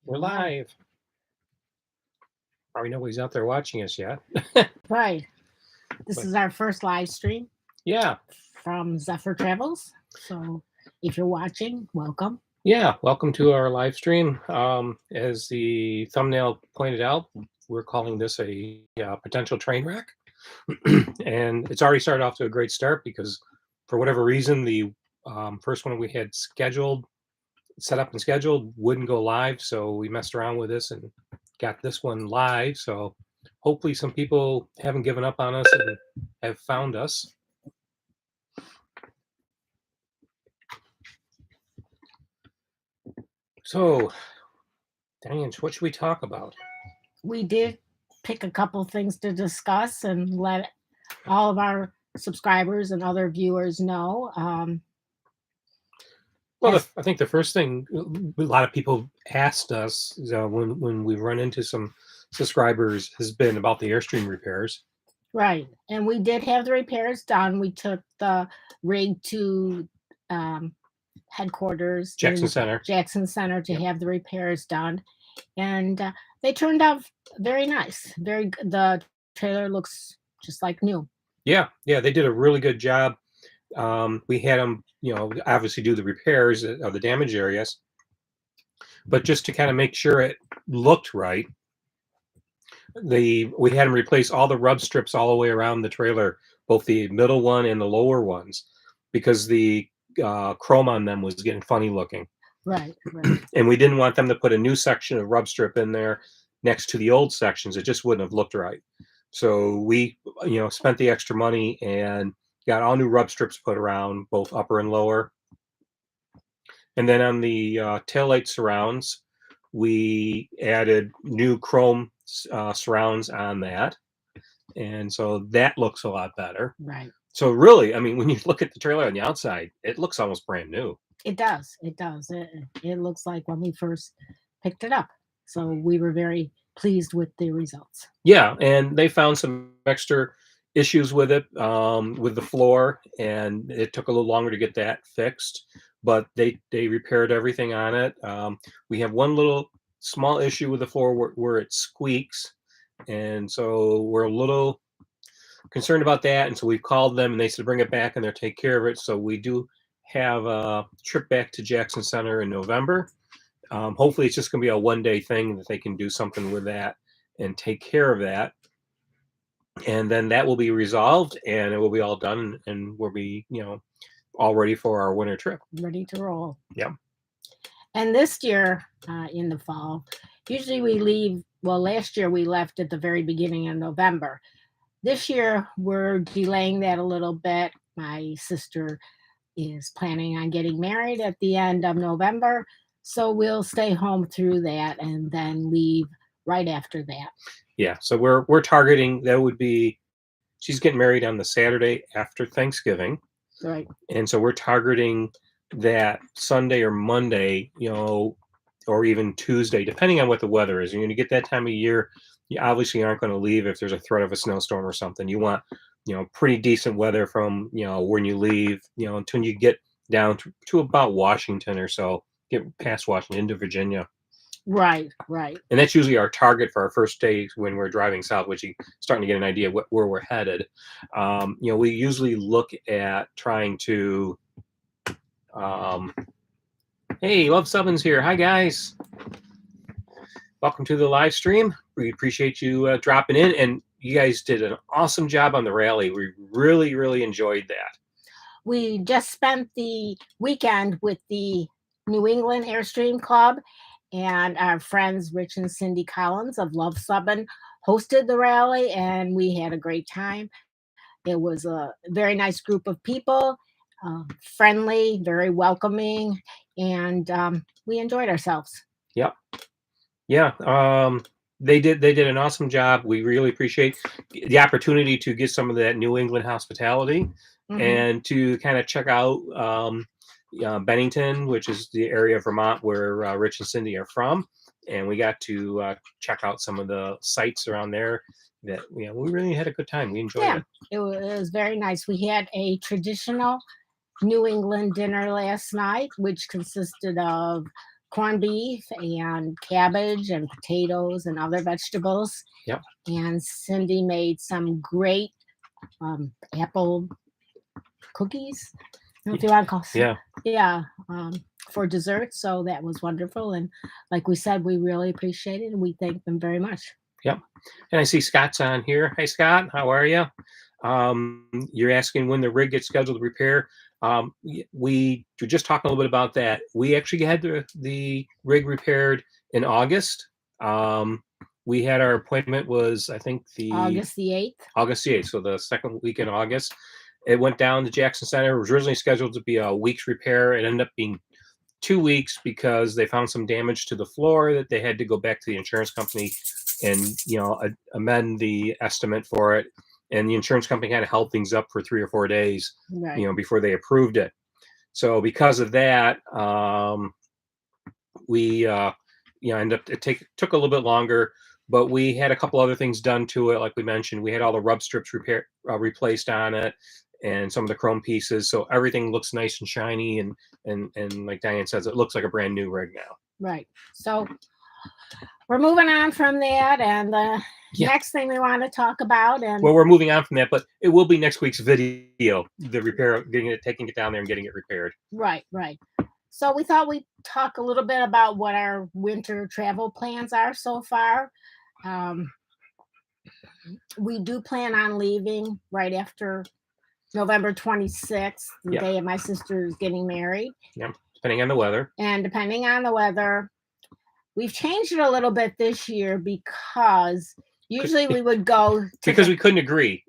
We're live. Probably nobody's out there watching us yet. Right. This But is our first live stream yeah, from Zephyr Travels. So if you're watching, welcome. yeah. Welcome to our live stream. As the thumbnail pointed out, we're calling this a potential train wreck, and it's already started off to a great start because, for whatever reason, the first one we had set up and scheduled wouldn't go live. So we messed around with this and got this one live. So hopefully, some people haven't given up on us and have found us. So, Diane, what should we talk about? We did pick a couple things to discuss and let all of our subscribers and other viewers know. Well, I think the first thing a lot of people asked us when we run into some subscribers has been about the Airstream repairs. Right. And we did have the repairs done. We took the rig to headquarters Jackson in Center. Jackson Center to have the repairs done. And they turned out very nice. The trailer looks just like new. Yeah, they did a really good job. We had them, obviously do the repairs of the damaged areas, but just to kind of make sure it looked right, we had them replace all the rub strips all the way around the trailer, both the middle one and the lower ones, because the chrome on them was getting funny looking. Right. And we didn't want them to put a new section of rub strip in there next to the old sections. It just wouldn't have looked right. So we, spent the extra money and got all new rub strips put around both upper and lower. And then on the taillight surrounds, we added new chrome surrounds on that. And so that looks a lot better. Right. So really, I mean, when you look at the trailer on the outside, it looks almost brand new. It does. It looks like when we first picked it up. So we were very pleased with the results. Yeah, and they found some extra issues with it, with the floor, and it took a little longer to get that fixed. But they repaired everything on it. We have one little small issue with the floor where it squeaks, and so we're a little concerned about that. And so we've called them, and they said bring it back, and they'll take care of it. So we do have a trip back to Jackson Center in November. Hopefully, it's just going to be a one-day thing that they can do something with that and take care of that. And then that will be resolved and it will be all done and we'll be, all ready for our winter trip. Ready to roll. Yeah. And this year, in the fall, usually we leave, well, last year we left at the very beginning of November. This year, we're delaying that a little bit. My sister is planning on getting married at the end of November. So we'll stay home through that and then leave right after that. Yeah. So we're targeting, that would be, she's getting married on the Saturday after Thanksgiving. Right. And so we're targeting that Sunday or Monday, or even Tuesday, depending on what the weather is. And when you get that time of year, you obviously aren't going to leave if there's a threat of a snowstorm or something. You want, pretty decent weather from, when you leave, until you get down to about Washington or so, get past Washington into Virginia. Right. And that's usually our target for our first day when we're driving south, which you're starting to get an idea where we're headed. We usually look at trying to, hey, Love Subbins here. Hi, guys. Welcome to the live stream. We appreciate you dropping in. And you guys did an awesome job on the rally. We really, really enjoyed that. We just spent the weekend with the New England Airstream Club. And our friends Rich and Cindy Collins of Love Subbin hosted the rally, and we had a great time. It was a very nice group of people, friendly, very welcoming, and we enjoyed ourselves. Yep. Yeah. They did an awesome job. We really appreciate the opportunity to get some of that New England hospitality and to kind of check out Bennington, which is the area of Vermont where Rich and Cindy are from, and we got to check out some of the sites around there. That we really had a good time. We enjoyed it. It was very nice. We had a traditional New England dinner last night, which consisted of corned beef and cabbage and potatoes and other vegetables. Yep. And Cindy made some great apple cookies. I don't know if you want to call Yeah. yeah, for dessert. So that was wonderful. And like we said, we really appreciate it and we thank them very much. Yep. And I see Scott's on here. Hey, Scott, how are you? You're asking when the rig gets scheduled to repair. We were just talking a little bit about that. We actually had the rig repaired in August. We had our appointment was, I think, August the 8th. August the 8th, so the second week in August. It went down to Jackson Center. It was originally scheduled to be a week's repair. It ended up being 2 weeks because they found some damage to the floor that they had to go back to the insurance company and amend the estimate for it. And the insurance company kind of held things up for 3 or 4 days, Right. before they approved it. So because of that, we ended up took a little bit longer, but we had a couple other things done to it. Like we mentioned, we had all the rub strips replaced on it, and some of the chrome pieces. So everything looks nice and shiny, and like Diane says, it looks like a brand new rig now. Right. So we're moving on from that, and the next thing we want to talk about, and well, we're moving on from that, but it will be next week's video, the repair, taking it down there and getting it repaired. Right. So we thought we'd talk a little bit about what our winter travel plans are so far. We do plan on leaving right after November 26th, the day of my sister's getting married. Yeah, depending on the weather. And depending on the weather, we've changed it a little bit this year because usually we would go because we couldn't agree.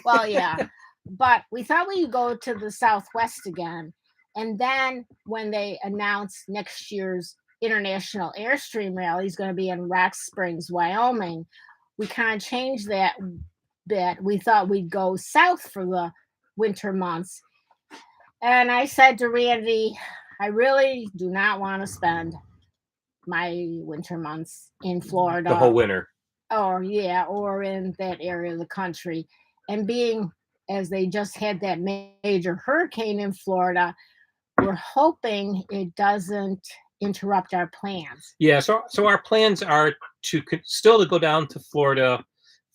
Well, yeah, but we thought we would go to the Southwest again. And then when they announced next year's International Airstream Rally is going to be in Rock Springs, Wyoming, we kind of changed that bit. We thought we'd go south for the winter months. And I said to Randy, I really do not want to spend my winter months in Florida. The whole winter. Or in that area of the country. And being as they just had that major hurricane in Florida, we're hoping it doesn't interrupt our plans. Yeah, so our plans are to still go down to Florida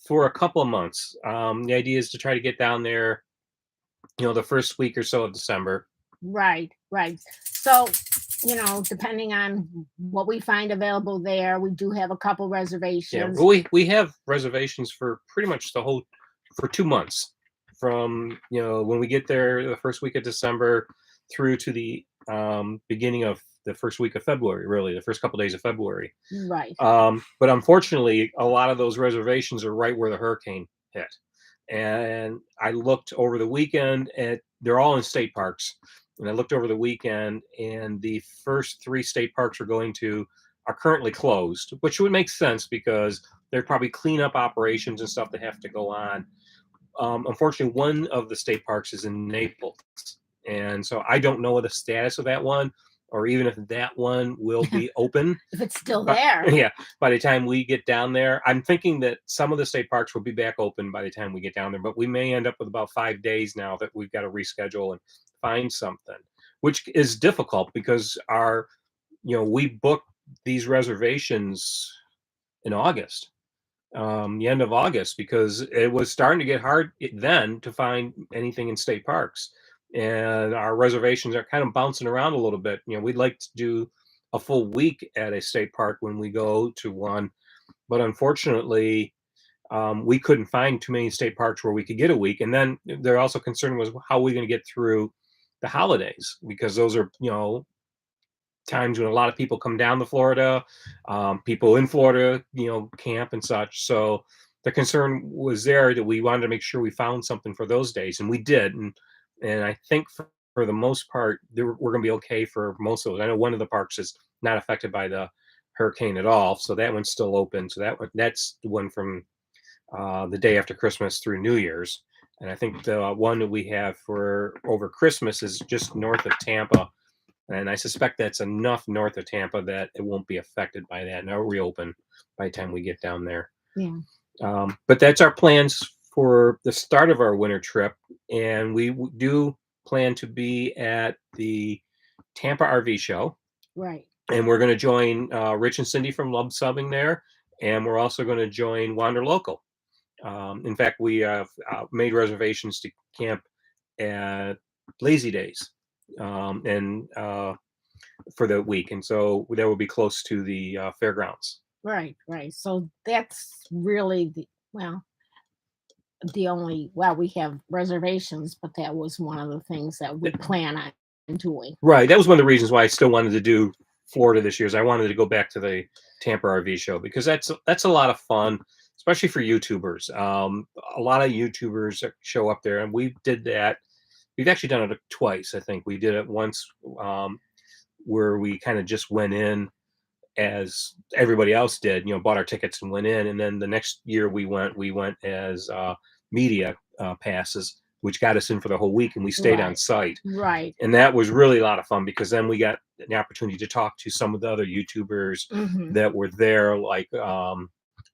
for a couple of months. The idea is to try to get down there, the first week or so of December. Right. So, depending on what we find available there, we do have a couple reservations. Yeah, we have reservations for pretty much for 2 months, from when we get there the first week of December through to the beginning of the first week of February, really the first couple days of February. Right. But unfortunately, a lot of those reservations are right where the hurricane hit. And I looked over the weekend they're all in state parks. And I looked over the weekend, and the first 3 state parks we're going to are currently closed, which would make sense because there are probably cleanup operations and stuff that have to go on. Unfortunately, one of the state parks is in Naples. And so I don't know the status of that one, or even if that one will be open. If it's still there. Yeah. By the time we get down there, I'm thinking that some of the state parks will be back open by the time we get down there, but we may end up with about 5 days now that we've got to reschedule and find something, which is difficult because we booked these reservations in August, the end of August, because it was starting to get hard then to find anything in state parks. And our reservations are kind of bouncing around a little bit. We'd like to do a full week at a state park when we go to one, but unfortunately, we couldn't find too many state parks where we could get a week. And then they're also concerned with how we're going to get through the holidays, because those are times when a lot of people come down to Florida, people in Florida camp and such. So the concern was there that we wanted to make sure we found something for those days, and we did. And I think for the most part, we're going to be okay for most of those. I know one of the parks is not affected by the hurricane at all, so that one's still open. So that's the one from the day after Christmas through New Year's. And I think the one that we have for over Christmas is just north of Tampa. And I suspect that's enough north of Tampa that it won't be affected by that. And it'll reopen by the time we get down there. Yeah. But that's our plans for the start of our winter trip. And we do plan to be at the Tampa RV show. Right. and we're going to join Rich and Cindy from Love Subbing there, and we're also going to join Wander Local. In fact, we have made reservations to camp at Lazy Days, and for the week, and so that will be close to the fairgrounds. Right, right. So that's really the only, well, we have reservations, but that was one of the things that we plan on doing. Right. That was one of the reasons why I still wanted to do Florida this year. Is I wanted to go back to the Tampa RV show because that's a lot of fun, especially for YouTubers. A lot of YouTubers show up there, and we did that. We've actually done it twice. I think we did it once where we kind of just went in as everybody else did, bought our tickets and went in. And then the next year we went as media passes, which got us in for the whole week, and we stayed on site. Right. And that was really a lot of fun because then we got the opportunity to talk to some of the other YouTubers that were there, like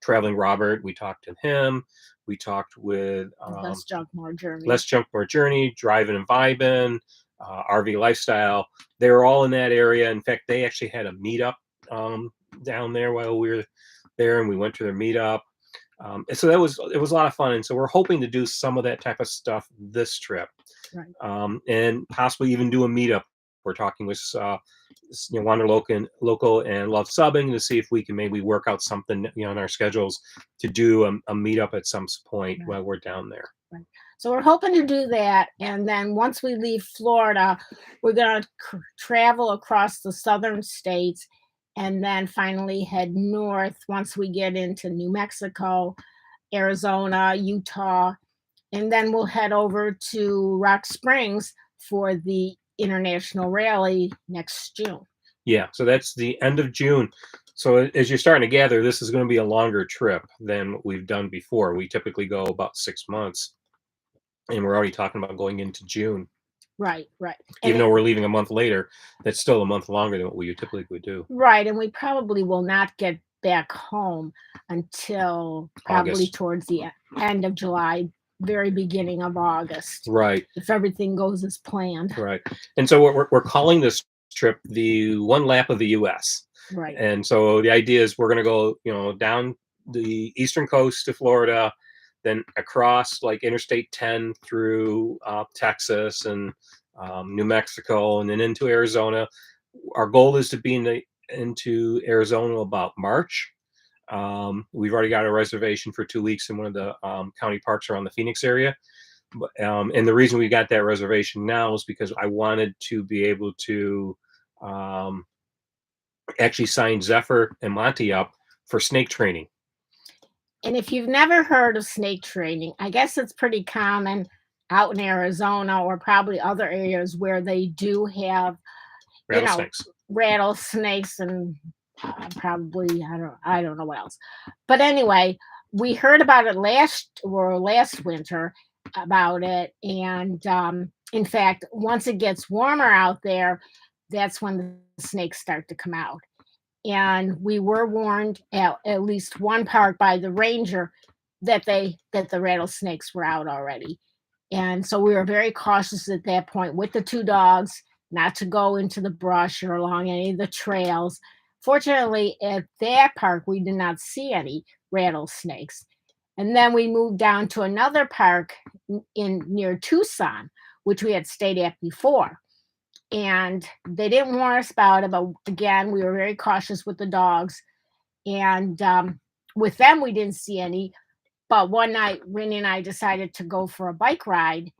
Traveling Robert. We talked to him. We talked with Less Junk More Journey. Less Junk More Journey, Driving and Vibin', RV Lifestyle. They were all in that area. In fact, they actually had a meetup down there while we were there, and we went to their meetup. And so it was a lot of fun. And so we're hoping to do some of that type of stuff this trip, and possibly even do a meetup. We're talking with Wander Local and Love Subbing to see if we can maybe work out something in our schedules to do a meetup at some point while we're down there. Right. So we're hoping to do that, and then once we leave Florida, we're going to travel across the southern states, and then finally head north once we get into New Mexico, Arizona, Utah, and then we'll head over to Rock Springs for the International Rally next June. Yeah, so that's the end of June. So as you're starting to gather, this is going to be a longer trip than what we've done before. We typically go about 6 months, and we're already talking about going into June. Right. Even though we're leaving a month later, that's still a month longer than what we typically would do. Right, and we probably will not get back home until probably August. Towards the end of July, very beginning of August. Right. If everything goes as planned. Right. And so we're calling this trip the One Lap of the U.S. Right. And so the idea is we're going to go, down the eastern coast to Florida, then across like Interstate 10 through Texas and New Mexico, and then into Arizona. Our goal is to be into Arizona about March. We've already got a reservation for 2 weeks in one of the county parks around the Phoenix area. And the reason we got that reservation now is because I wanted to be able to actually sign Zephyr and Monty up for snake training. And if you've never heard of snake training, I guess it's pretty common out in Arizona or probably other areas where they do have rattlesnakes and probably I don't know what else. But anyway, we heard about it last winter about it, and in fact, once it gets warmer out there, that's when the snakes start to come out. And we were warned at least one park by the ranger that the rattlesnakes were out already. And so we were very cautious at that point with the 2 dogs not to go into the brush or along any of the trails. Fortunately, at that park, we did not see any rattlesnakes. And then we moved down to another park near Tucson, which we had stayed at before. And they didn't warn us about it, but again, we were very cautious with the dogs. And with them, we didn't see any. But one night, Rennie and I decided to go for a bike ride,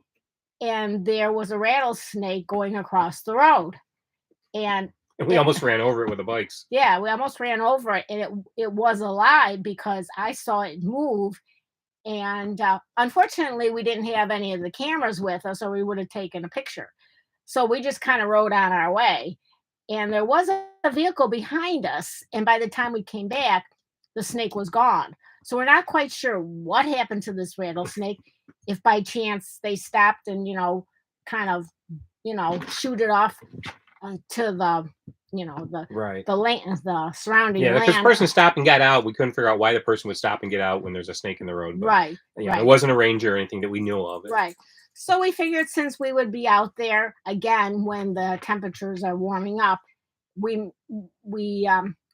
and there was a rattlesnake going across the road. And we almost ran over it with the bikes. Yeah, we almost ran over it, and it was alive because I saw it move. And unfortunately, we didn't have any of the cameras with us, or we would have taken a picture. So we just kind of rode on our way, and there was a vehicle behind us. And by the time we came back, the snake was gone. So we're not quite sure what happened to this rattlesnake. If by chance they stopped and, kind of, shoot it off to the, the land, the surrounding land. Yeah, if this person stopped and got out, we couldn't figure out why the person would stop and get out when there's a snake in the road. But, right. It wasn't a ranger or anything that we knew of. Right. So we figured since we would be out there again when the temperatures are warming up, we we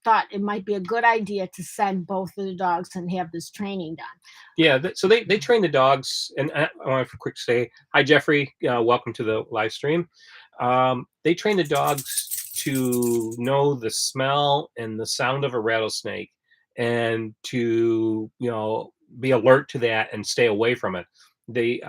thought it might be a good idea to send both of the dogs and have this training done. Yeah, so they train the dogs, and I want to quick say hi, Jeffrey. Welcome to the live stream. They train the dogs to know the smell and the sound of a rattlesnake, and to be alert to that and stay away from it. They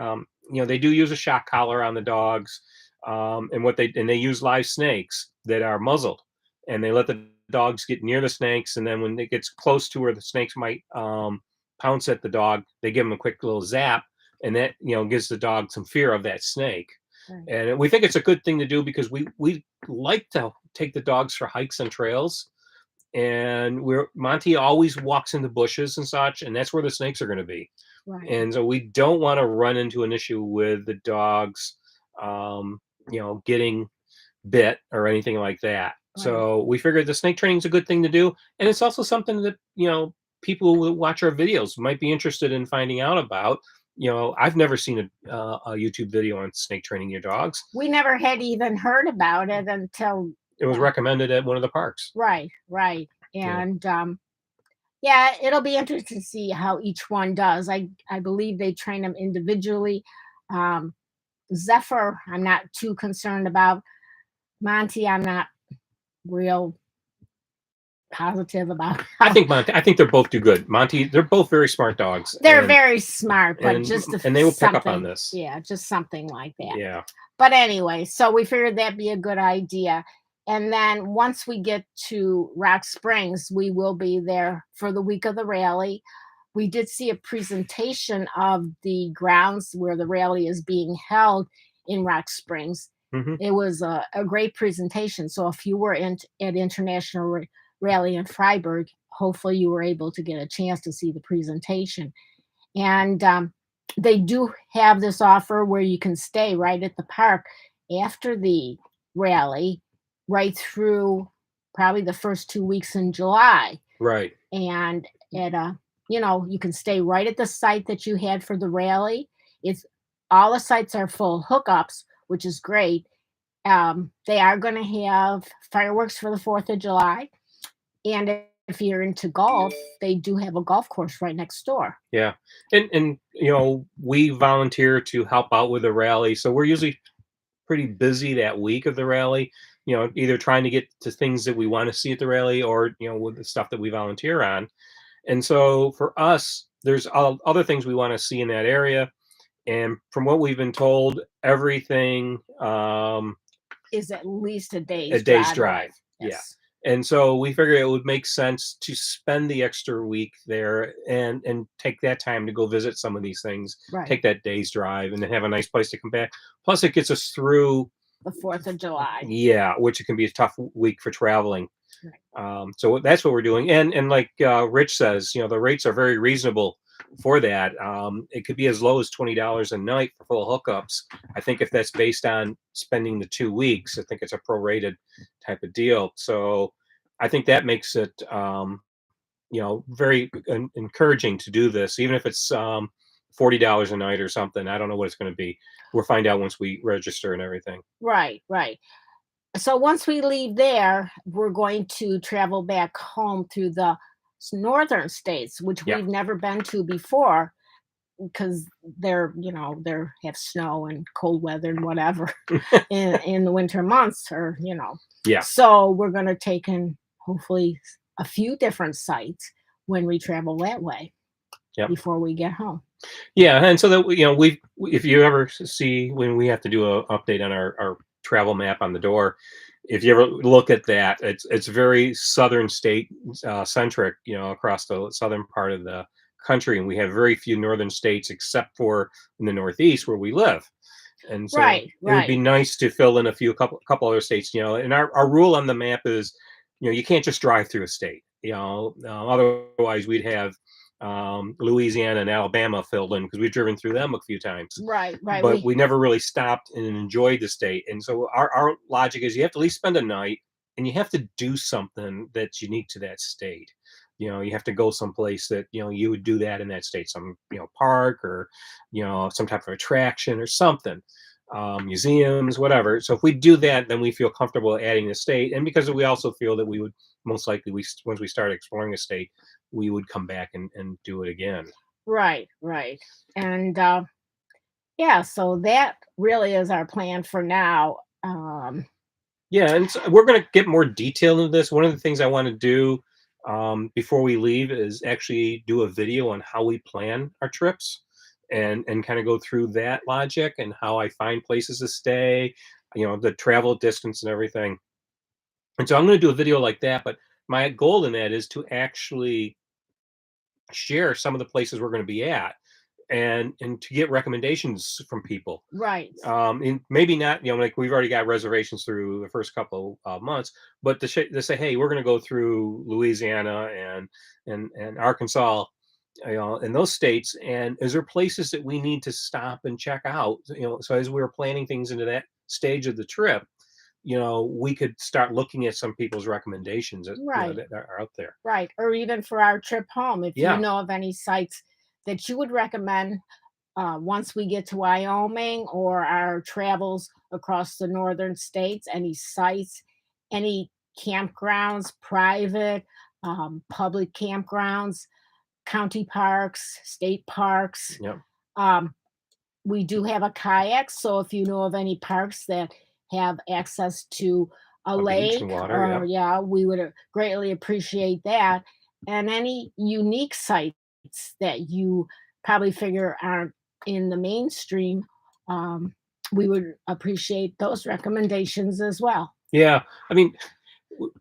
do use a shock collar on the dogs, and they use live snakes that are muzzled, and they let the dogs get near the snakes, and then when it gets close to where the snakes might pounce at the dog, they give them a quick little zap, and that gives the dog some fear of that snake. Right. And we think it's a good thing to do because we like to take the dogs for hikes and trails, and we're Monty always walks in the bushes and such, and that's where the snakes are going to be. Right. And so we don't want to run into an issue with the dogs, getting bit or anything like that. Right. So we figured the snake training is a good thing to do, and it's also something that people who watch our videos might be interested in finding out about. I've never seen a YouTube video on snake training your dogs. We never had even heard about it until It was recommended at one of the parks. right. And yeah, it'll be interesting to see how each one does. I believe they train them individually. Zephyr, I'm not too concerned about. Monty, I'm not real positive about. I think they're both do good. Monty, they're both very smart dogs. They're very smart, but and they will pick up on this. Yeah, just something like that. Yeah. But anyway, so we figured that'd be a good idea. And then once we get to Rock Springs, we will be there for the week of the rally. We did see a presentation of the grounds where the rally is being held in Rock Springs. Mm-hmm. It was a great presentation. So if you were at International Rally in Freiburg, hopefully you were able to get a chance to see the presentation. And they do have this offer where you can stay right at the park after the rally, right through probably the first 2 weeks in July. Right. And you can stay right at the site that you had for the rally. It's all the sites are full hookups, which is great. They are going to have fireworks for the 4th of July. And if you're into golf, they do have a golf course right next door. Yeah. And we volunteer to help out with the rally. So we're usually pretty busy that week of the rally, either trying to get to things that we want to see at the rally or, with the stuff that we volunteer on. And so for us, there's other things we want to see in that area. And from what we've been told, everything is at least a day's drive. Yes. Yeah. And so we figured it would make sense to spend the extra week there and take that time to go visit some of these things, right. Take that day's drive and then have a nice place to come back. Plus it gets us through the 4th of July. Yeah, which it can be a tough week for traveling. Right. So that's what we're doing. And like Rich says, the rates are very reasonable for that. It could be as low as $20 a night for full hookups. I think if that's based on spending the 2 weeks, I think it's a prorated type of deal. So I think that makes it, very encouraging to do this, even if it's $40 a night or something. I don't know what it's going to be. We'll find out once we register and everything. Right. So once we leave there, we're going to travel back home through the northern states, which we've never been to before, because they're have snow and cold weather and whatever in the winter months, or So we're going to take in hopefully a few different sites when we travel that way. Before we get home. Yeah, and so that if you ever see when we have to do an update on our travel map on the door, if you ever look at that, it's very southern state centric, across the southern part of the country, and we have very few northern states except for in the Northeast where we live. And so it would be nice to fill in a couple other states, and our rule on the map is, you can't just drive through a state, otherwise we'd have Louisiana and Alabama filled in because we've driven through them a few times. Right. But we never really stopped and enjoyed the state. And so our logic is you have to at least spend a night and you have to do something that's unique to that state. You have to go someplace that, you would do that in that state, some, park or, some type of attraction or something. museums, whatever. So if we do that, then we feel comfortable adding the state, and because we also feel that we would most likely once we start exploring a state, we would come back and do it again. Right, right. And yeah, so that really is our plan for now. Yeah, and so we're going to get more detail into this. One of the things I want to do before we leave is actually do a video on how we plan our trips and kind of go through that logic and how I find places to stay, the travel distance and everything. And so I'm going to do a video like that. But my goal in that is to actually share some of the places we're going to be at and to get recommendations from people. Right. And maybe not, like we've already got reservations through the first couple of months, but to say, hey, we're going to go through Louisiana and Arkansas, in those states, and is there places that we need to stop and check out? So as we were planning things into that stage of the trip, we could start looking at some people's recommendations that Right. that are out there. Right. Or even for our trip home, if you Yeah. know of any sites that you would recommend once we get to Wyoming or our travels across the northern states, any sites, any campgrounds, private, public campgrounds, county parks, state parks. Yeah. Um, we do have a kayak, so if you know of any parks that have access to a A beach and lake, water. or Yeah. yeah, we would greatly appreciate that. And any unique sites that you probably figure aren't in the mainstream, um, we would appreciate those recommendations as well. Yeah. I mean,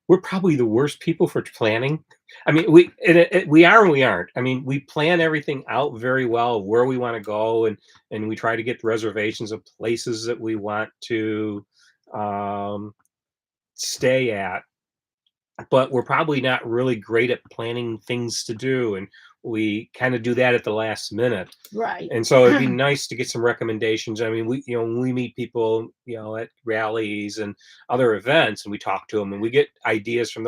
we're probably the worst people for planning. I mean, we are and we aren't. I mean, we plan everything out very well where we want to go, and we try to get reservations of places that we want to um, stay at. But we're probably not really great at planning things to do, and we kind of do that at the last minute. Right. And so it'd be nice to get some recommendations. I mean, when we meet people, at rallies and other events, and we talk to them, and we get ideas from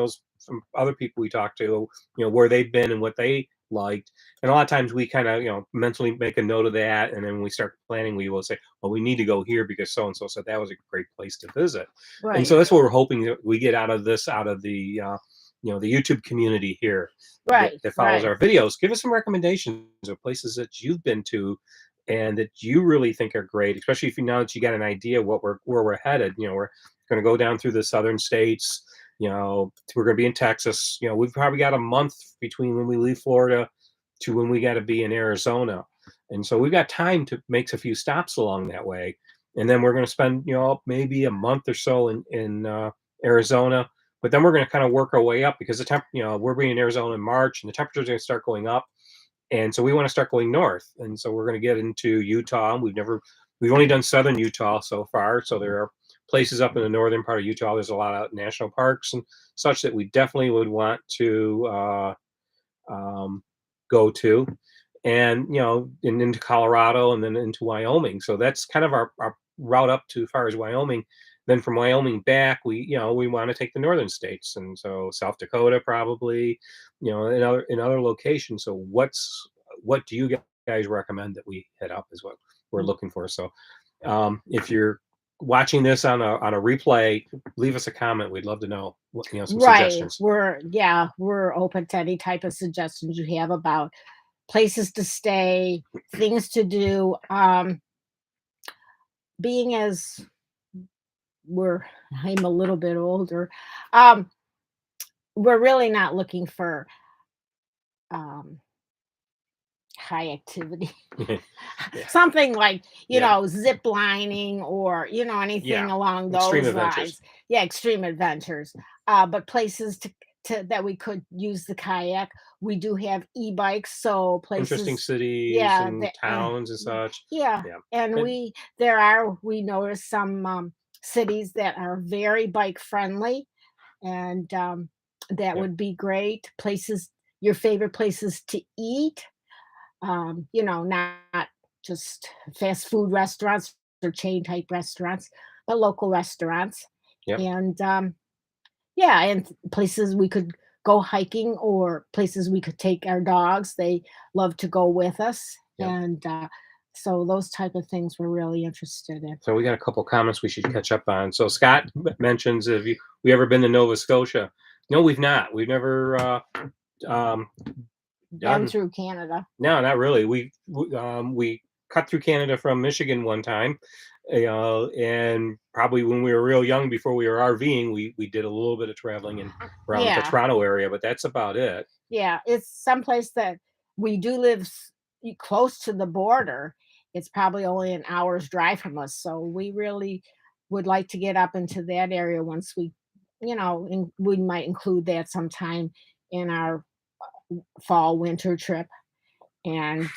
other people we talk to, where they've been and what they liked. And a lot of times we kind of, mentally make a note of that, and then when we start planning, we will say, well, we need to go here because so and so said that was a great place to visit. And Right. so that's what we're hoping that we get out of this, out of the YouTube community here that, Right. that follows Right. our videos. Give us some recommendations of places that you've been to and that you really think are great, especially if you know that you got an idea where we're headed. We're going to go down through the southern states. We're going to be in Texas. We've probably got a month between when we leave Florida to when we got to be in Arizona, and so we've got time to make a few stops along that way. And then we're going to spend maybe a month or so in Arizona, but then we're going to kind of work our way up because we're being in Arizona in March and the temperature's going to start going up. And so we want to start going north. And so we're going to get into Utah. We've only done southern Utah so far. So there are places up in the northern part of Utah. There's a lot of national parks and such that we definitely would want to um, go to. And, and into Colorado and then into Wyoming. So that's kind of our route up to as far as Wyoming. Then from Wyoming back, we want to take the northern states, and so South Dakota probably, in other locations. So what do you guys recommend that we head up is what we're looking for. So if you're watching this on a replay, leave us a comment. We'd love to know some Right. suggestions. We're open to any type of suggestions you have about places to stay, things to do. Being as we're I'm a little bit older, um, we're really not looking for um high activity. Yeah, Something like, yeah, zip lining or, yeah. anything along Extreme those adventures. lines. Yeah, extreme adventures. But places to that we could use the kayak. We do have e-bikes, so Interesting places, cities yeah, and towns and such. yeah. Yeah. And And we noticed some cities that are very bike friendly, and that yeah, would be great. Your favorite places to eat, not just fast food restaurants or chain type restaurants, but local restaurants. yep, And yeah, and places we could go hiking or places we could take our dogs. They love to go with us. yep. And So those type of things we're really interested in. So we got a couple comments we should catch up on. So Scott mentions, have we ever been to Nova Scotia? No, we've not. We've never um, Been done. through Canada. No, not really. We cut through Canada from Michigan one time, and probably when we were real young, before we were RVing, we did a little bit of traveling in around the Yeah. Toronto area, but that's about it. Yeah, it's someplace that we do live close to the border. It's probably only an hour's drive from us. So we really would like to get up into that area once we, we might include that sometime in our fall winter trip. And,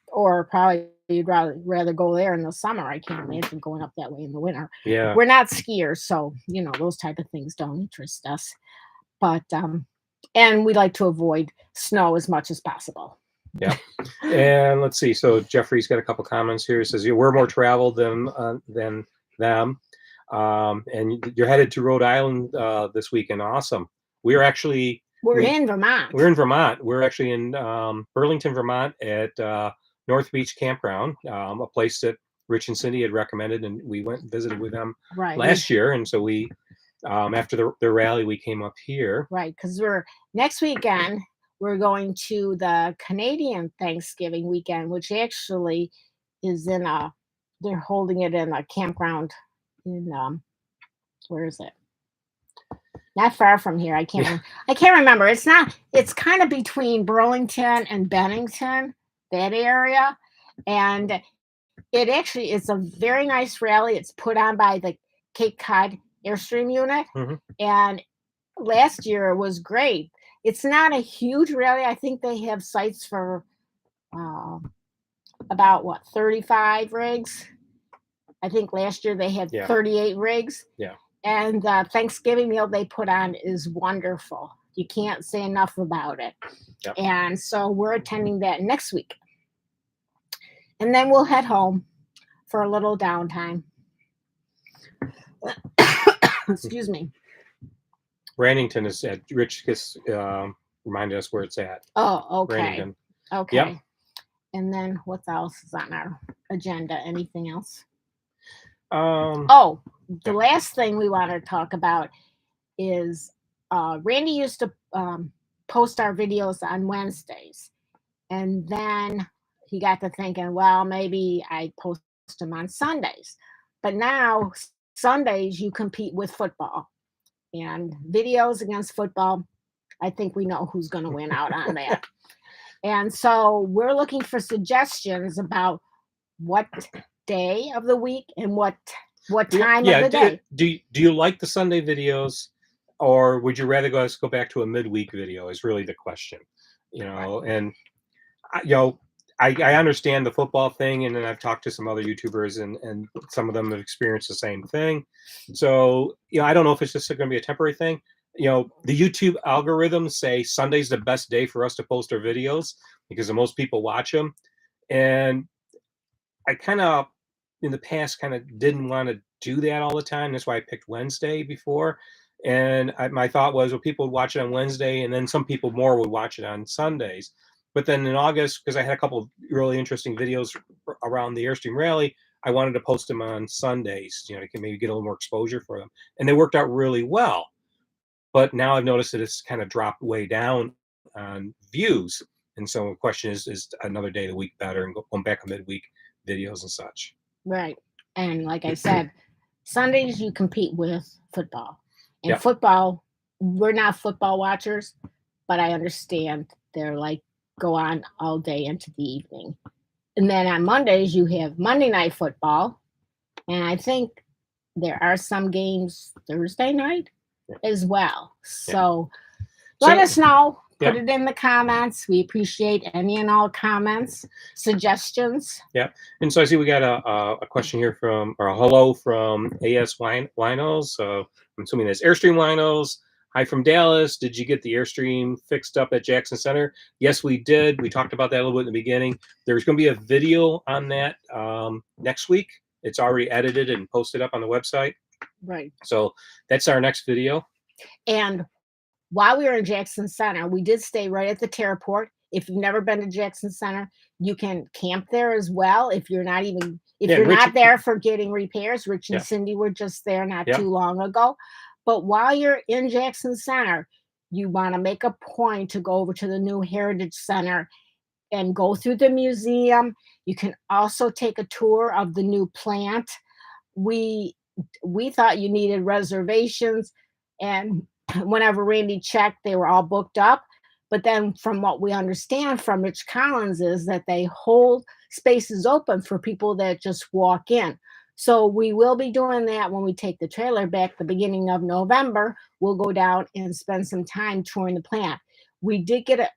or probably you'd rather go there in the summer. I can't imagine going up that way in the winter. Yeah. We're not skiers, so, those type of things don't interest us. But, and we like to avoid snow as much as possible. Yeah. And let's see. So Jeffrey's got a couple comments here. He says, we're more traveled than them. And you're headed to Rhode Island this weekend. Awesome. We're in Vermont. We're in Vermont. We're actually in Burlington, Vermont at North Beach Campground, a place that Rich and Cindy had recommended, and we went and visited with them last year. And so we, after the rally, we came up here. Right, because next weekend we're going to the Canadian Thanksgiving weekend, which actually is they're holding it in a campground in where is it? Not far from here. I can't remember. It's kind of between Burlington and Bennington, that area. And it actually is a very nice rally. It's put on by the Cape Cod Airstream unit. Mm-hmm. And last year was great. It's not a huge rally. I think they have sites for about 35 rigs. I think last year they had 38 rigs. Yeah. And the Thanksgiving meal they put on is wonderful. You can't say enough about it. Yep. And so we're attending that next week. And then we'll head home for a little downtime. Excuse me. Rannington is at Rich just reminded us where it's at. Oh, okay. Rannington. Okay. Yep. And then what else is on our agenda? Anything else? The last thing we want to talk about is Randy used to post our videos on Wednesdays. And then he got to thinking, well, maybe I post them on Sundays. But now Sundays you compete with football. And videos against football, I think we know who's going to win out on that. And so we're looking for suggestions about what day of the week and what time of the day. Do you like the Sunday videos, or would you rather go back to a midweek video? Is really the question. And I understand the football thing, and then I've talked to some other YouTubers, and some of them have experienced the same thing. So I don't know if it's just going to be a temporary thing. The YouTube algorithms say Sunday's the best day for us to post our videos because the most people watch them, and I kind of in the past kind of didn't want to do that all the time. That's why I picked Wednesday before. And my thought was, well, people would watch it on Wednesday, and then some people more would watch it on Sundays. But then in August, because I had a couple of really interesting videos around the Airstream Rally, I wanted to post them on Sundays, to maybe get a little more exposure for them. And they worked out really well. But now I've noticed that it's kind of dropped way down on views. And so the question is another day of the week better, and going back to midweek videos and such. Right. And like I said, Sundays you compete with football. And football, we're not football watchers, but I understand they're like go on all day into the evening. And then on Mondays you have Monday Night Football. And I think there are some games Thursday night as well. So let us know. Put it in the comments. We appreciate any and all comments, suggestions. Yeah. And so I see we got a question here from, or a hello from AS Winos. I'm assuming that's Airstream Winos. Hi from Dallas. Did you get the Airstream fixed up at Jackson Center? Yes, we did. We talked about that a little bit in the beginning. There's going to be a video on that next week. It's already edited and posted up on the website. Right. So that's our next video. And while we were in Jackson Center, we did stay right at the Terraport. If you've never been to Jackson Center, you can camp there as well. If you're not even if Yeah, and you're Rich, not there for getting repairs, Rich and yeah, Cindy were just there not yeah, too long ago. But while you're in Jackson Center, you want to make a point to go over to the new Heritage Center and go through the museum. You can also take a tour of the new plant. We we thought you needed reservations, and whenever Randy checked, they were all booked up. But then, from what we understand from Rich Collins, is that they hold spaces open for people that just walk in. So we will be doing that when we take the trailer back the beginning of November. We'll go down and spend some time touring the plant. We did get a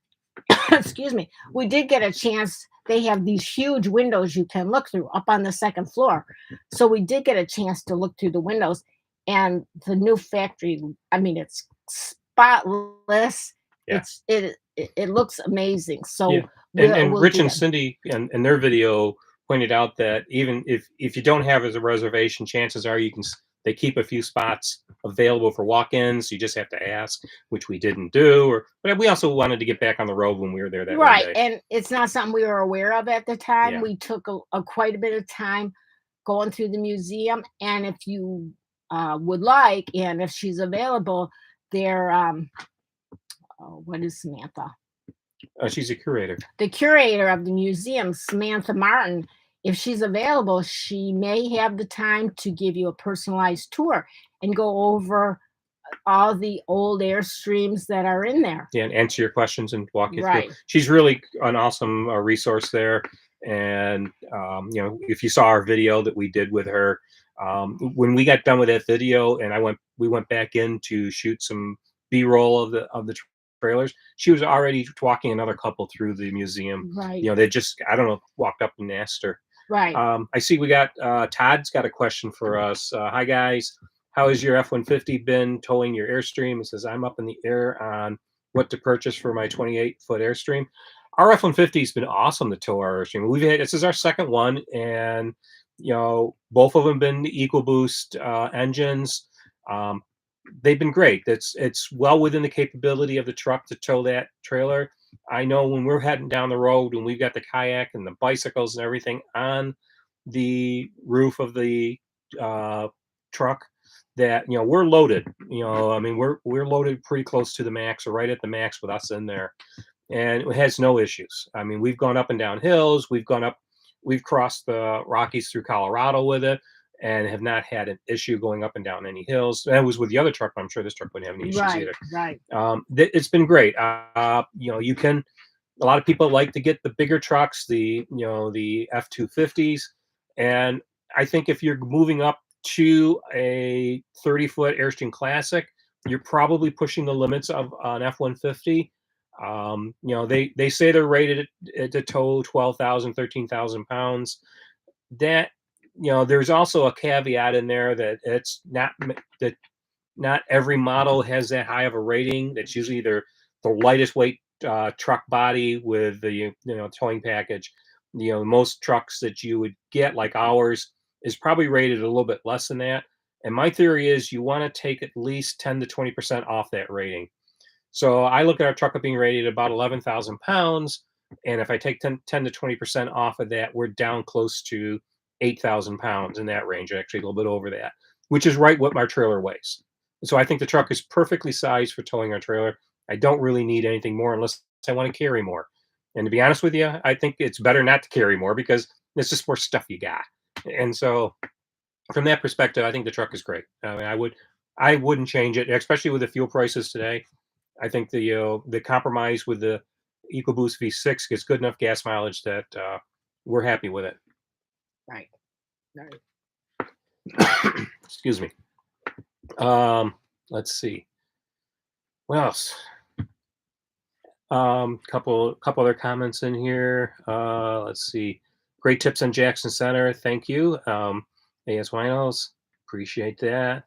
excuse me, we did get a chance. They have these huge windows you can look through up on the second floor. So we did get a chance to look through the windows, and the new factory, I mean, it's spotless. yeah, It looks amazing. yeah. So And we'll Rich do and that. Cindy and their video pointed out that even if you don't have as a reservation, chances are you can. They keep a few spots available for walk-ins. You just have to ask, which we didn't do. But we also wanted to get back on the road when we were there that one Right, day. and it's not something we were aware of at the time. Yeah, We took a quite a bit of time going through the museum, and if you would like, and if she's available, there oh, what is Samantha? she's a curator. The curator of the museum, Samantha Martin, if she's available, she may have the time to give you a personalized tour and go over all the old Airstreams that are in there. Yeah, and answer your questions and walk you through. Right. She's really an awesome resource there. And if you saw our video that we did with her, when we got done with that video, and we went back in to shoot some B-roll of the trailers. She was already walking another couple through the museum. Right. They just, I don't know, walked up and asked her. Right. I see we got Todd's got a question for us. Hi guys, how has your F-150 been towing your Airstream? It says I'm up in the air on what to purchase for my 28-foot Airstream. Our F-150 has been awesome to tow our Airstream. This is our second one, and both of them been Ecoboost engines. They've been great. It's well within the capability of the truck to tow that trailer. I know when we're heading down the road and we've got the kayak and the bicycles and everything on the roof of the truck, that we're loaded. I mean we're loaded pretty close to the max, or right at the max with us in there, and it has no issues. I mean, we've gone up and down hills. We've crossed the Rockies through Colorado with it, and have not had an issue going up and down any hills. That was with the other truck, but I'm sure this truck wouldn't have any issues Right. either. Right. It's been great. You can. A lot of people like to get the bigger trucks, the F-250s, and I think if you're moving up to a 30-foot Airstream Classic, you're probably pushing the limits of an F-150. They say they're rated to tow 12,000, 13,000 pounds. That there's also a caveat in there that it's not that not every model has that high of a rating. That's usually the lightest weight truck body with the towing package. Most trucks that you would get, like ours, is probably rated a little bit less than that. And my theory is you want to take at least 10 to 20% off that rating. So I look at our truck being rated about 11,000 pounds. And if I take 10 to 20% off of that, we're down close to 8,000 pounds in that range, actually a little bit over that, which is right what my trailer weighs. So I think the truck is perfectly sized for towing our trailer. I don't really need anything more unless I want to carry more. And to be honest with you, I think it's better not to carry more because it's just more stuff you got. And so from that perspective, I think the truck is great. I mean, I wouldn't change it, especially with the fuel prices today. I think the compromise with the EcoBoost V6 gets good enough gas mileage that we're happy with it. Right. Right. Excuse me. Let's see. What else? Couple other comments in here. Let's see. Great tips on Jackson Center. Thank you. AS Winos. Appreciate that.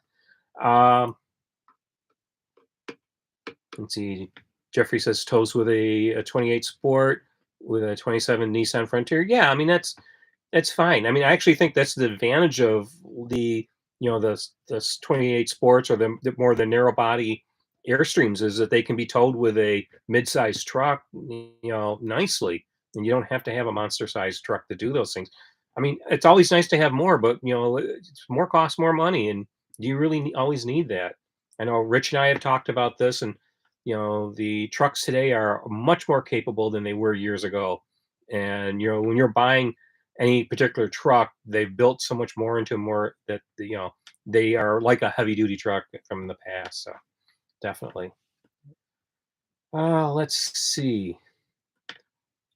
Let's see. Jeffrey says tows with a 28 Sport with a 27 Nissan Frontier. Yeah, I mean that's fine. I mean, I actually think that's the advantage of the 28 Sports, or the more the narrow body Airstreams is that they can be towed with a mid-sized truck, nicely, and you don't have to have a monster-sized truck to do those things. I mean, it's always nice to have more, but more costs more money, and do you really always need that? I know Rich and I have talked about this, and the trucks today are much more capable than they were years ago. And when you're buying any particular truck, they've built so much more into more that they are like a heavy duty truck from the past. So definitely. Let's see.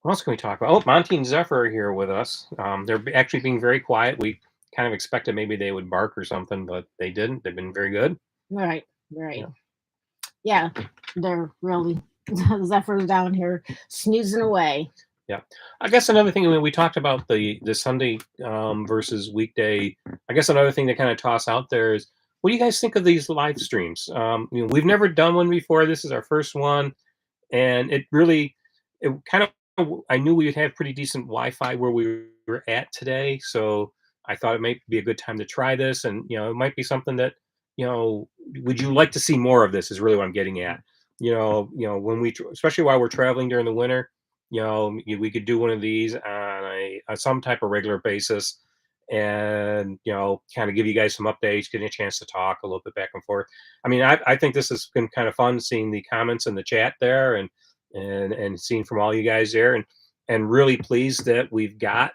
What else can we talk about? Oh, Monty and Zephyr are here with us. They're actually being very quiet. We kind of expected maybe they would bark or something, but they didn't. They've been very good. Right, right. Yeah, they're really Zephyr's down here snoozing away. Yeah, I guess another thing, I mean, we talked about the Sunday versus weekday. I guess another thing to kind of toss out there is, what do you guys think of these live streams? We've never done one before. This is our first one, and it kind of, I knew we would have pretty decent Wi-Fi where we were at today, so I thought it might be a good time to try this, and it might be something that, would you like to see more of this? Is really what I'm getting at. When especially while we're traveling during the winter, we could do one of these on a some type of regular basis, and kind of give you guys some updates, getting a chance to talk a little bit back and forth. I mean, I think this has been kind of fun seeing the comments in the chat there, and seeing from all you guys there, and really pleased that we've got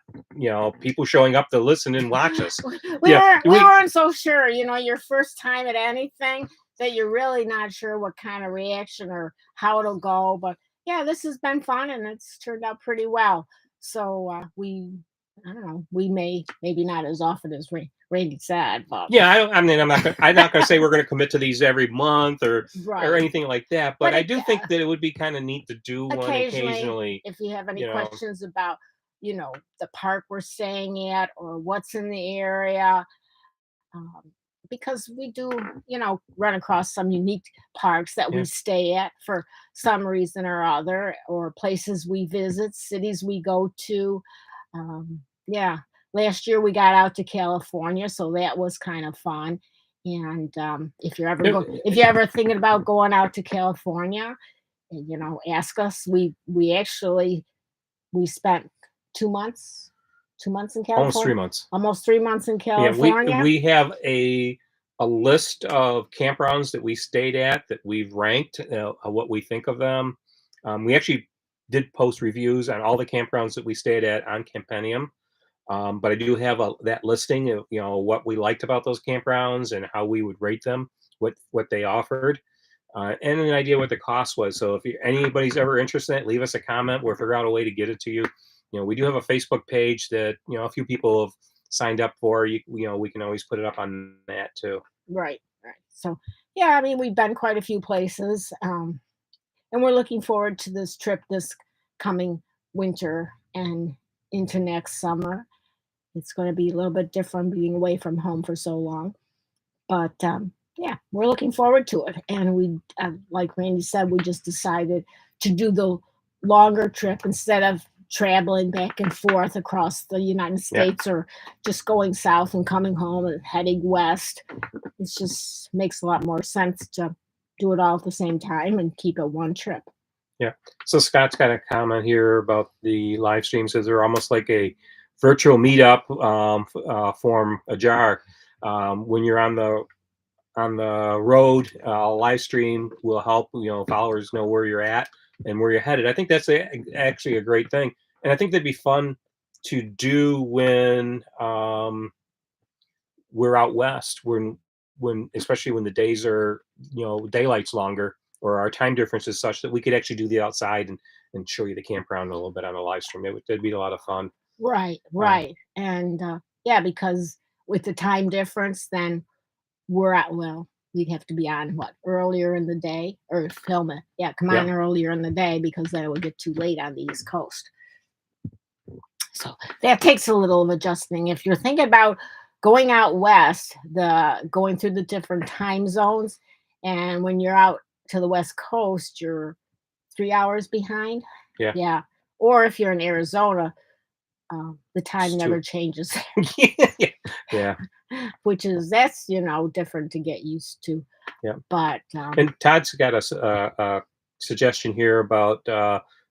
people showing up to listen and watch us. We weren't so sure, your first time at anything, that you're really not sure what kind of reaction or how it'll go. But yeah, this has been fun and it's turned out pretty well. So I don't know, we maybe not as often as Randy said, but yeah, I'm not gonna say we're gonna commit to these every month or right. anything like that, but I do think that it would be kind of neat to do one occasionally. If you have any questions about the park we're staying at or what's in the area, um, because we do run across some unique parks that we stay at for some reason or other, or places we visit, cities we go to. Yeah, last year we got out to California, so that was kind of fun. And if you're ever thinking about going out to California, ask us. We spent 2 months, 2 months in Almost California, 3 months. almost 3 months in Yeah, California. we have a list of campgrounds that we stayed at that we've ranked, what we think of them. We actually did post reviews on all the campgrounds that we stayed at on Campanium. But I do have that listing of what we liked about those campgrounds and how we would rate them, what they offered, and an idea what the cost was. So if anybody's ever interested in it, leave us a comment. We'll figure out a way to get it to you. We do have a Facebook page that a few people have signed up for. We can always put it up on that too. Right, right. So yeah, I mean, we've been quite a few places, and we're looking forward to this trip this coming winter and into next summer. It's going to be a little bit different being away from home for so long, but yeah, we're looking forward to it. And we, like Randy said, we just decided to do the longer trip instead of traveling back and forth across the United States, or just going south and coming home and heading west. It just makes a lot more sense to do it all at the same time and keep it one trip. Yeah. So Scott's got a comment here about the live stream. Says they're almost like a virtual meetup, form ajar. When you're on the road, live stream will help followers know where you're at and where you're headed. I think that's actually a great thing, and I think that'd be fun to do when we're out west, when especially when the days are daylight's longer, or our time difference is such that we could actually do the outside and show you the campground a little bit on a live stream. That'd be a lot of fun. Right, right. And yeah, because with the time difference, then we'd have to be on earlier in the day, or film it. Yeah, come on earlier in the day, because then it would get too late on the East Coast. So that takes a little of adjusting. If you're thinking about going out west, going through the different time zones, and when you're out to the West Coast, you're 3 hours behind. Yeah. Yeah. Or if you're in Arizona, the time never changes. Yeah. Which is, that's different to get used to. Yeah. But And Todd's got a suggestion here about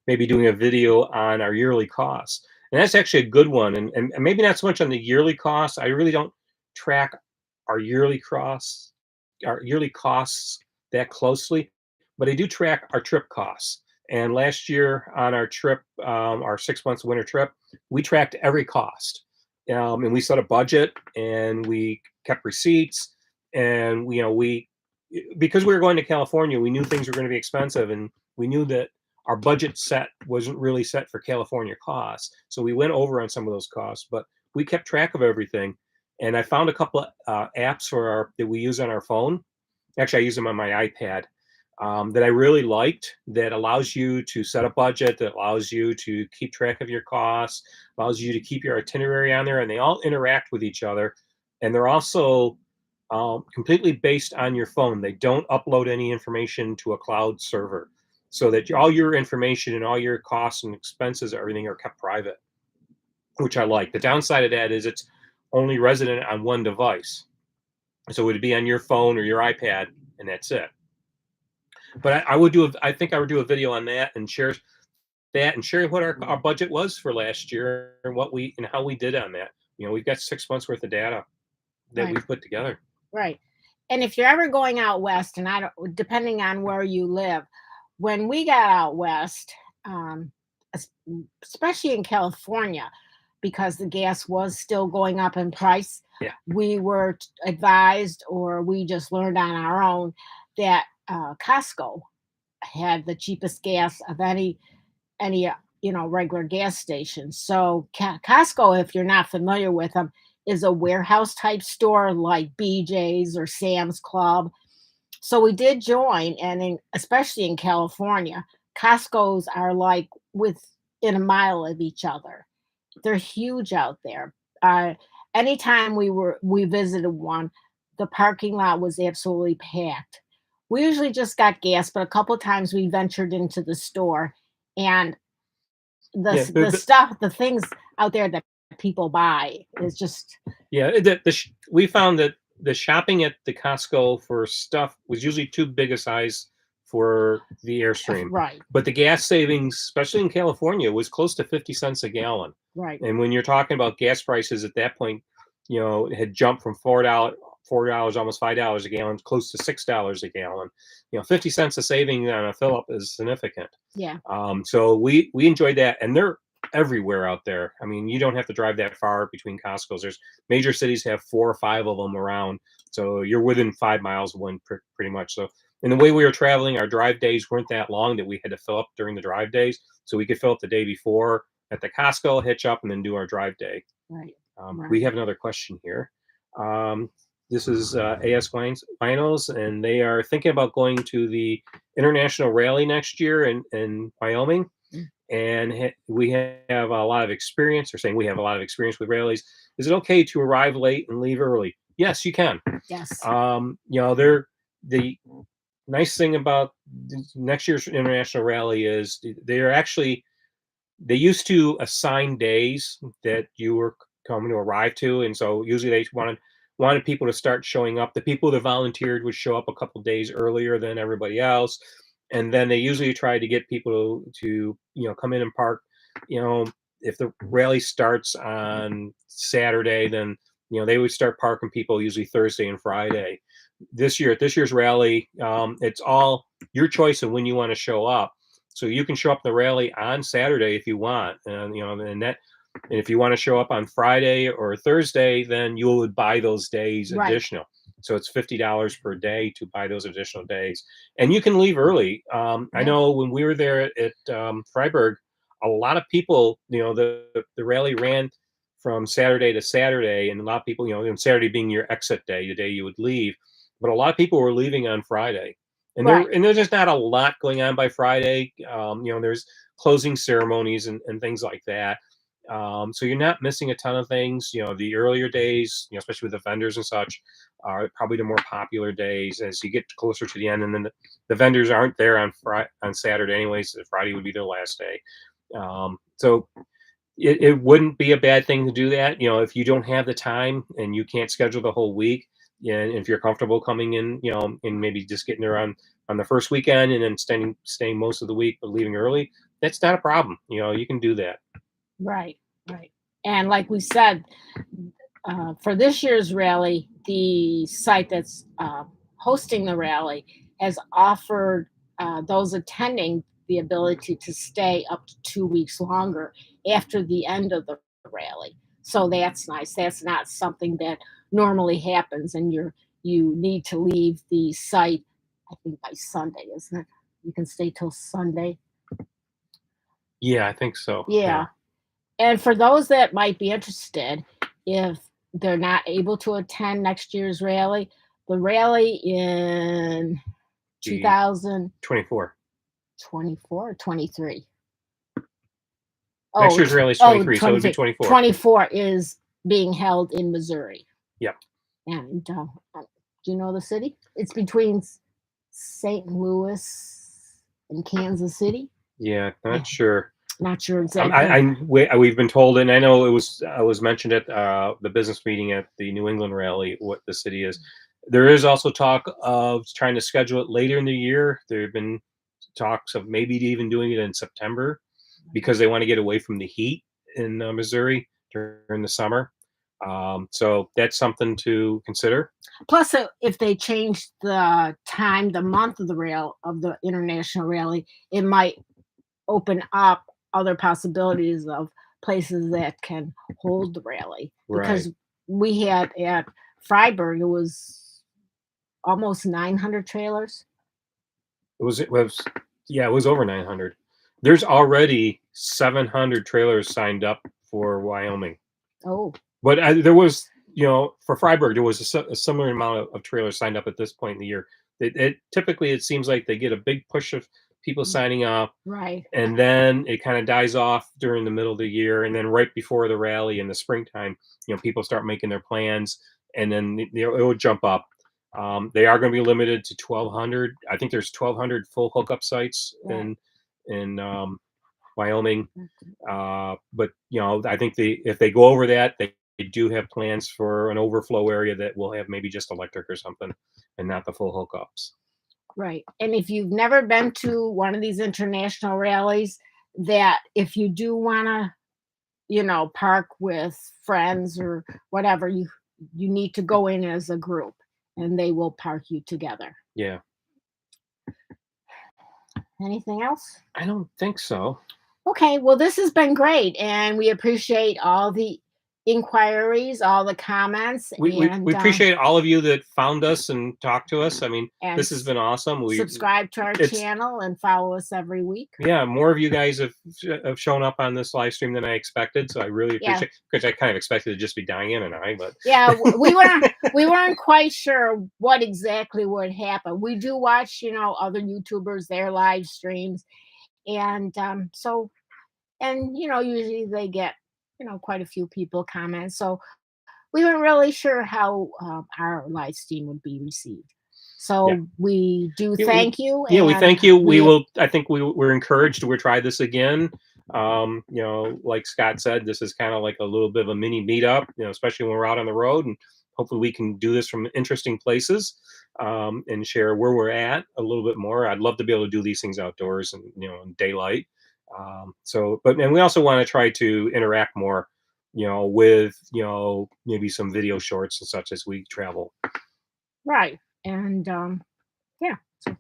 maybe doing a video on our yearly costs. And that's actually a good one. And maybe not so much on the yearly costs. I really don't track our yearly costs, that closely, but I do track our trip costs. And last year on our trip, our 6 months winter trip, we tracked every cost. And we set a budget and we kept receipts. And we because we were going to California, we knew things were going to be expensive, and we knew that our budget set wasn't really set for California costs. So we went over on some of those costs, but we kept track of everything. And I found a couple of apps that we use on our phone. Actually, I use them on my iPad, that I really liked. That allows you to set a budget, that allows you to keep track of your costs, allows you to keep your itinerary on there, and they all interact with each other. And they're also completely based on your phone. They don't upload any information to a cloud server, so that all your information and all your costs and expenses, everything are kept private, which I like. The downside of that is it's only resident on one device. So it would be on your phone or your iPad, and that's it. But I think I would do a video on that and share what our budget was for last year and how we did on that. We've got 6 months worth of data that right, we've put together. right. And if you're ever going out west, and I don't, depending on where you live, when we got out west, um, es- especially in California, because the gas was still going up in price, Yeah. we were advised, or we just learned on our own, that Costco had the cheapest gas of any regular gas station. So Costco, if you're not familiar with them, is a warehouse type store like BJ's or Sam's Club. So we did join, and especially in California, Costco's are like within a mile of each other. They're huge out there. Uh, Anytime we visited one, the parking lot was absolutely packed. We usually just got gas, but a couple times we ventured into the store, and Yeah, the things out there that people buy is just yeah. We found that the shopping at the Costco for stuff was usually too big a size for the Airstream, right, but the gas savings, especially in California, was close to 50 cents a gallon. right, And when you're talking about gas prices at that point, it had jumped from $4, almost $5 a gallon, close to $6 a gallon. 50 cents of saving on a fill up is significant. yeah, So we enjoyed that, and they're everywhere out there. I mean, you don't have to drive that far between Costco's. There's major cities have 4 or 5 of them around, so you're within 5 miles of one pretty much. So, in the way we were traveling, our drive days weren't that long that we had to fill up during the drive days, so we could fill up the day before at the Costco, hitch up, and then do our drive day. right, We right. have another question here. Um, this is AS Vinyls, and they are thinking about going to the International Rally next year in Wyoming. Mm. And we have a lot of experience, or saying we have a lot of experience with rallies. Is it okay to arrive late and leave early? Yes, you can. Yes, They're the nice thing about next year's International Rally is they used to assign days that you were coming to arrive to, and so usually they wanted people to start showing up. The people that volunteered would show up a couple days earlier than everybody else, and then they usually try to get people to come in and park. You know, if the rally starts on Saturday, then they would start parking people usually Thursday and Friday. At this year's rally, it's all your choice of when you want to show up. So you can show up the rally on Saturday if you want, and if you want to show up on Friday or Thursday, then you would buy those days right, additional. So it's $50 per day to buy those additional days, and you can leave early. I yeah, know when we were there at Freiburg, a lot of people, the rally ran from Saturday to Saturday, and a lot of people, Saturday being your exit day, the day you would leave, but a lot of people were leaving on Friday. right, And there's just not a lot going on by Friday. There's closing ceremonies and things like that. So you're not missing a ton of things. The earlier days, especially with the vendors and such, are probably the more popular days as you get closer to the end. And then the vendors aren't there on Saturday anyways. So Friday would be their last day. So it wouldn't be a bad thing to do that. If you don't have the time and you can't schedule the whole week, and if you're comfortable coming in, and maybe just getting there on the first weekend and then staying most of the week, but leaving early, that's not a problem. You can do that. Right, right. And like we said, for this year's rally, the site that's hosting the rally has offered those attending the ability to stay up to 2 weeks longer after the end of the rally. So that's nice. That's not something that normally happens, and you need to leave the site, I think, by Sunday, isn't it? You can stay till Sunday. Yeah, I think so. Yeah. And for those that might be interested, if they're not able to attend next year's rally, the rally in The 2024 24. or 23. Next year's rally is 23, so it would be 24. 24 is being held in Missouri. Yep. And do you know the city? It's between St. Louis and Kansas City. Yeah, not sure. Not sure exactly. We've been told, and I know it was mentioned at the business meeting at the New England rally what the city is. There is also talk of trying to schedule it later in the year. There have been talks of maybe even doing it in September because they want to get away from the heat in Missouri during the summer. So that's something to consider. Plus, if they change the time, the month of the international rally, it might open up other possibilities of places that can hold the rally. Because Right. we had at Freiburg, it was almost 900 trailers. It was over 900. There's already 700 trailers signed up for Wyoming. Oh, But there was, for Freiburg, there was a similar amount of trailers signed up at this point in the year. Typically, it seems like they get a big push of people signing up, right. and then it kind of dies off during the middle of the year, and then right before the rally in the springtime, people start making their plans, and then it will jump up. They are going to be limited to 1,200. I think there's 1,200 full hookup sites Right. in Wyoming. But I think if they go over that, they do have plans for an overflow area that will have maybe just electric or something, and not the full hookups. Right. And if you've never been to one of these international rallies, that if you do want to, park with friends or whatever, you need to go in as a group and they will park you together. Yeah. Anything else? I don't think so. Okay, well, this has been great, and we appreciate all the inquiries, all the comments, We and appreciate all of you that found us and talked to us. I mean, and this has been awesome. subscribe to our it's- channel and follow us every week. Yeah, more of you guys have shown up on this live stream than I expected, so I really Yeah. appreciate. Because I kind of expected to just be Diane and I, but Yeah, we weren't quite sure what exactly would happen. We do watch, other YouTubers, their live streams, and usually they get quite a few people comment. So we weren't really sure how our live stream would be received. So Yeah. we do Yeah, thank you. Yeah, we and thank you. We will. I think we're encouraged to try this again. Like Scott said, this is kind of like a little bit of a mini meetup. Especially when we're out on the road, and hopefully we can do this from interesting places and share where we're at a little bit more. I'd love to be able to do these things outdoors and in daylight. And we also want to try to interact more, with maybe some video shorts and such as we travel. Right. And yeah. So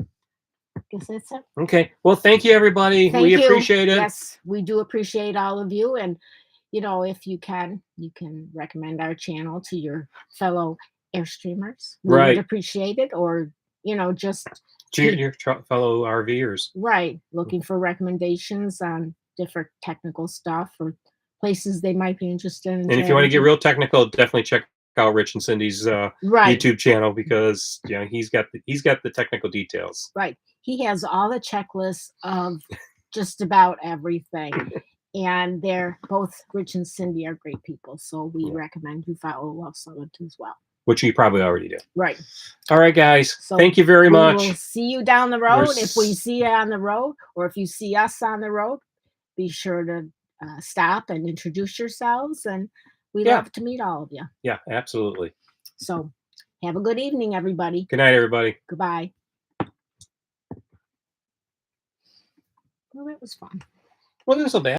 I guess that's it. Okay. Well, thank you, everybody. Thank we you. appreciate it. Yes, we do appreciate all of you. And if you can recommend our channel to your fellow Airstreamers. We Right. would appreciate it. Or, just To your fellow RVers. right, looking for recommendations on different technical stuff or places they might be interested in. And if you want to get real technical, definitely check out Rich and Cindy's right, YouTube channel, because he's got the technical details. right. He has all the checklists of just about everything. And they're both, Rich and Cindy, are great people. So we recommend you follow Love Summit as well. Which you probably already do. Right. All right, guys. So thank you very much. We'll see you down the road. If we see you on the road, or if you see us on the road, be sure to stop and introduce yourselves. And we'd love to meet all of you. Yeah, absolutely. So Have a good evening, everybody. Good night, everybody. Goodbye. Well, that was fun. Wasn't so bad.